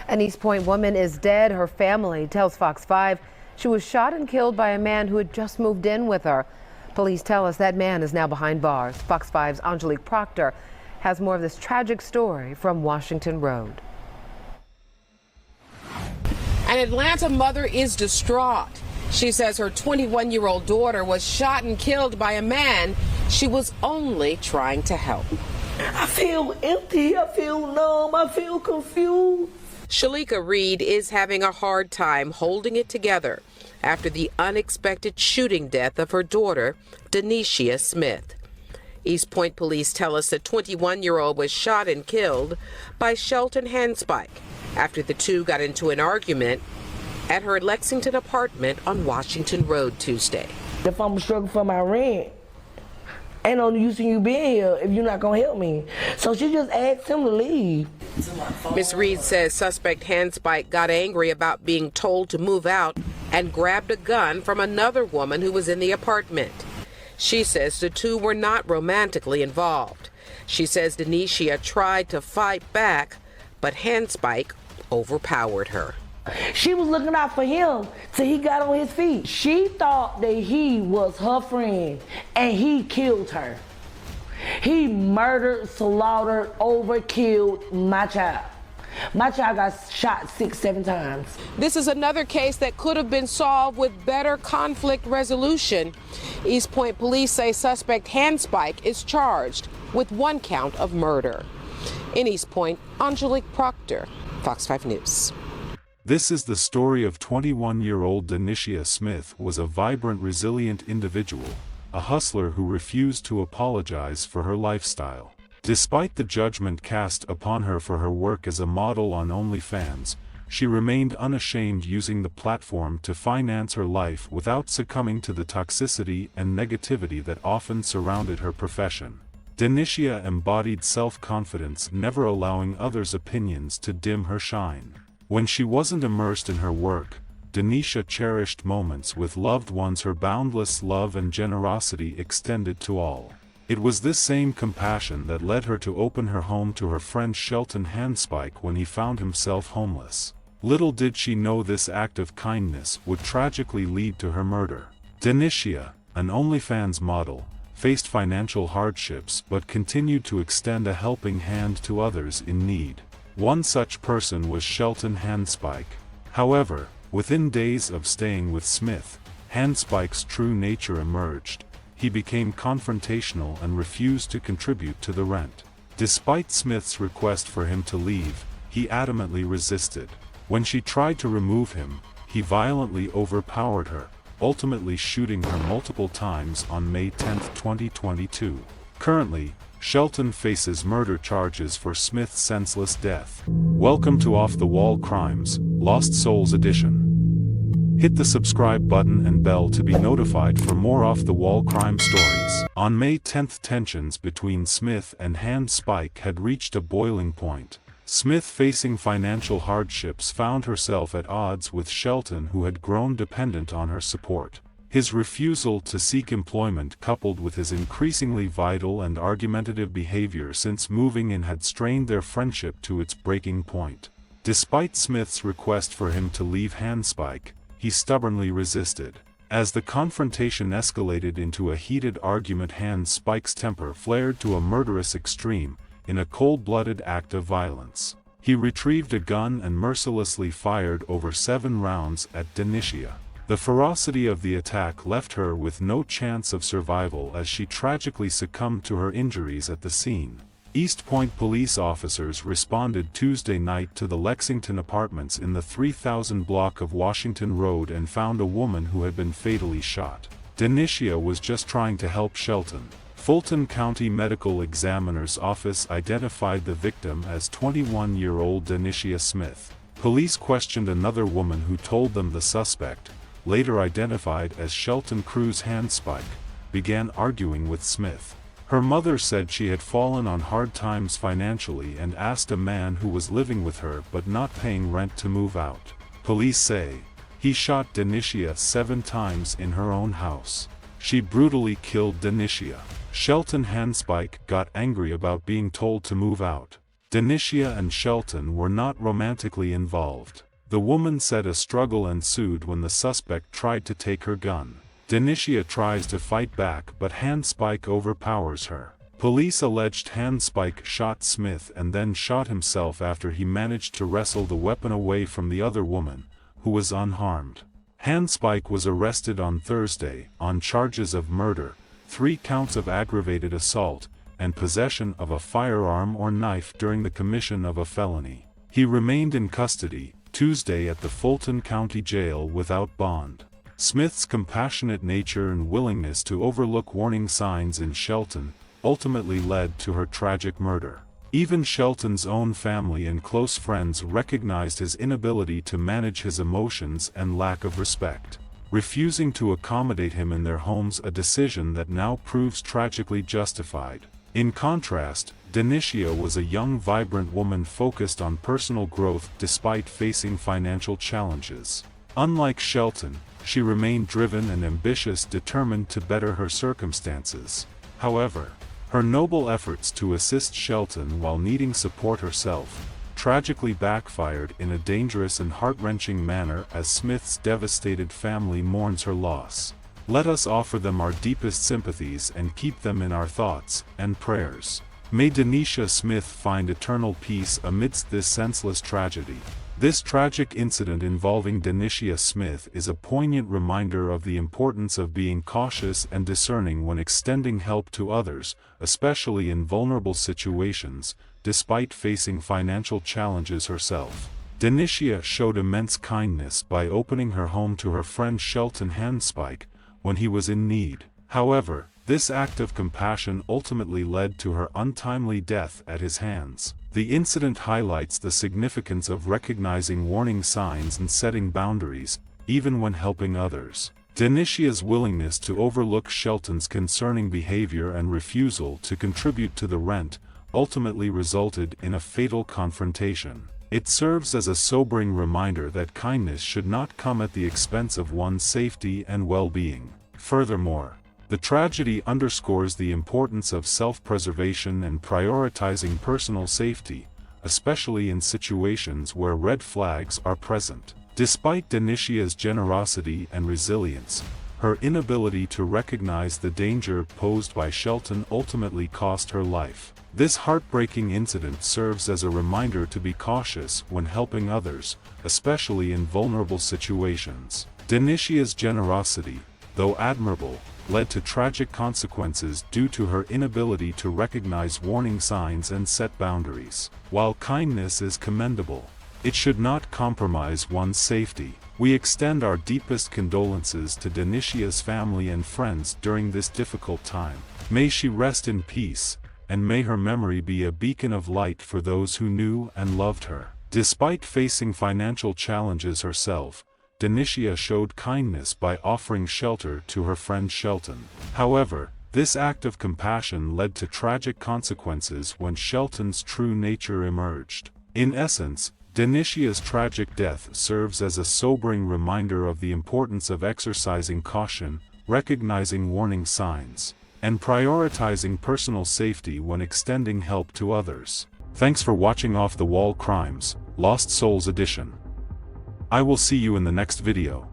An East Point woman is dead. Her family tells Fox 5 she was shot and killed by a man who had just moved in with her. Police tell us that man is now behind bars. Fox 5's Angelique Proctor has more of this tragic story from Washington Road. An Atlanta mother is distraught. She says her 21-year-old daughter was shot and killed by a man she was only trying to help. I feel empty, I feel numb, I feel confused. Shalika Reed is having a hard time holding it together after the unexpected shooting death of her daughter, Dennishia Smith. East Point police tell us the 21-year-old was shot and killed by Shelton Handspike after the two got into an argument at her Lexington apartment on Washington Road Tuesday. If I'm struggling for my rent, ain't no use in you being here if you're not gonna help me. So she just asked him to leave. Ms. Reed says suspect Handspike got angry about being told to move out and grabbed a gun from another woman who was in the apartment. She says the two were not romantically involved. She says Dennishia tried to fight back, but Handspike overpowered her. She was looking out for him till he got on his feet. She thought that he was her friend, and he killed her. He murdered, slaughtered, overkilled my child. My child got shot 6-7 times. This is another case that could have been solved with better conflict resolution. East Point police say suspect Handspike is charged with 1 count of murder. In East Point, Angelique Proctor, Fox 5 News. This is the story of 21-year-old Dennishia Smith was a vibrant, resilient individual, a hustler who refused to apologize for her lifestyle. Despite the judgment cast upon her for her work as a model on OnlyFans, she remained unashamed, using the platform to finance her life without succumbing to the toxicity and negativity that often surrounded her profession. Dennishia embodied self-confidence, never allowing others' opinions to dim her shine. When she wasn't immersed in her work, Dennishia cherished moments with loved ones, her boundless love and generosity extended to all. It was this same compassion that led her to open her home to her friend Shelton Handspike when he found himself homeless. Little did she know this act of kindness would tragically lead to her murder. Dennishia, an OnlyFans model, faced financial hardships but continued to extend a helping hand to others in need. One such person was Shelton Handspike. However, within days of staying with Smith, Handspike's true nature emerged. He became confrontational and refused to contribute to the rent. Despite Smith's request for him to leave, he adamantly resisted. When she tried to remove him, he violently overpowered her, ultimately shooting her multiple times on May 10, 2022. Currently, Shelton faces murder charges for Smith's senseless death. Welcome to Off the Wall Crimes, Lost Souls Edition. Hit the subscribe button and bell to be notified for more off-the-wall crime stories. On May 10, tensions between Smith and Handspike had reached a boiling point. Smith, facing financial hardships, found herself at odds with Shelton, who had grown dependent on her support. His refusal to seek employment, coupled with his increasingly vital and argumentative behavior since moving in, had strained their friendship to its breaking point. Despite Smith's request for him to leave Handspike, he stubbornly resisted. As the confrontation escalated into a heated argument, Handspike's temper flared to a murderous extreme, in a cold-blooded act of violence. He retrieved a gun and mercilessly fired over 7 rounds at Dennishia. The ferocity of the attack left her with no chance of survival as she tragically succumbed to her injuries at the scene. East Point police officers responded Tuesday night to the Lexington apartments in the 3000 block of Washington Road and found a woman who had been fatally shot. Dennishia was just trying to help Shelton. Fulton County Medical Examiner's Office identified the victim as 21-year-old Dennishia Smith. Police questioned another woman who told them the suspect, later identified as Shelton Cruz Handspike, began arguing with Smith. Her mother said she had fallen on hard times financially and asked a man who was living with her but not paying rent to move out. Police say he shot Dennishia 7 times in her own house. She brutally killed Dennishia. Shelton Handspike got angry about being told to move out. Dennishia and Shelton were not romantically involved. The woman said a struggle ensued when the suspect tried to take her gun. Dennishia tries to fight back but Handspike overpowers her. Police alleged Handspike shot Smith and then shot himself after he managed to wrestle the weapon away from the other woman, who was unharmed. Handspike was arrested on Thursday on charges of murder, 3 counts of aggravated assault, and possession of a firearm or knife during the commission of a felony. He remained in custody Tuesday at the Fulton County Jail without bond. Smith's compassionate nature and willingness to overlook warning signs in Shelton ultimately led to her tragic murder. Even Shelton's own family and close friends recognized his inability to manage his emotions and lack of respect, refusing to accommodate him in their homes, a decision that now proves tragically justified. In contrast, Dennishia was a young, vibrant woman focused on personal growth despite facing financial challenges. Unlike Shelton, she remained driven and ambitious, determined to better her circumstances. However, her noble efforts to assist Shelton while needing support herself tragically backfired in a dangerous and heart-wrenching manner as Smith's devastated family mourns her loss. Let us offer them our deepest sympathies and keep them in our thoughts and prayers. May Dennishia Smith find eternal peace amidst this senseless tragedy. This tragic incident involving Dennishia Smith is a poignant reminder of the importance of being cautious and discerning when extending help to others, especially in vulnerable situations, despite facing financial challenges herself. Dennishia showed immense kindness by opening her home to her friend Shelton Handspike when he was in need. However, this act of compassion ultimately led to her untimely death at his hands. The incident highlights the significance of recognizing warning signs and setting boundaries, even when helping others. Dennishia's willingness to overlook Shelton's concerning behavior and refusal to contribute to the rent ultimately resulted in a fatal confrontation. It serves as a sobering reminder that kindness should not come at the expense of one's safety and well-being. Furthermore, the tragedy underscores the importance of self-preservation and prioritizing personal safety, especially in situations where red flags are present. Despite Dennishia's generosity and resilience, her inability to recognize the danger posed by Shelton ultimately cost her life. This heartbreaking incident serves as a reminder to be cautious when helping others, especially in vulnerable situations. Dennishia's generosity, though admirable, led to tragic consequences due to her inability to recognize warning signs and set boundaries. While kindness is commendable, it should not compromise one's safety. We extend our deepest condolences to Dennishia's family and friends during this difficult time. May she rest in peace, and may her memory be a beacon of light for those who knew and loved her. Despite facing financial challenges herself, Dennishia showed kindness by offering shelter to her friend Shelton. However, this act of compassion led to tragic consequences when Shelton's true nature emerged. In essence, Dennishia's tragic death serves as a sobering reminder of the importance of exercising caution, recognizing warning signs, and prioritizing personal safety when extending help to others. Thanks for watching Off the Wall Crimes, Lost Souls Edition. I will see you in the next video.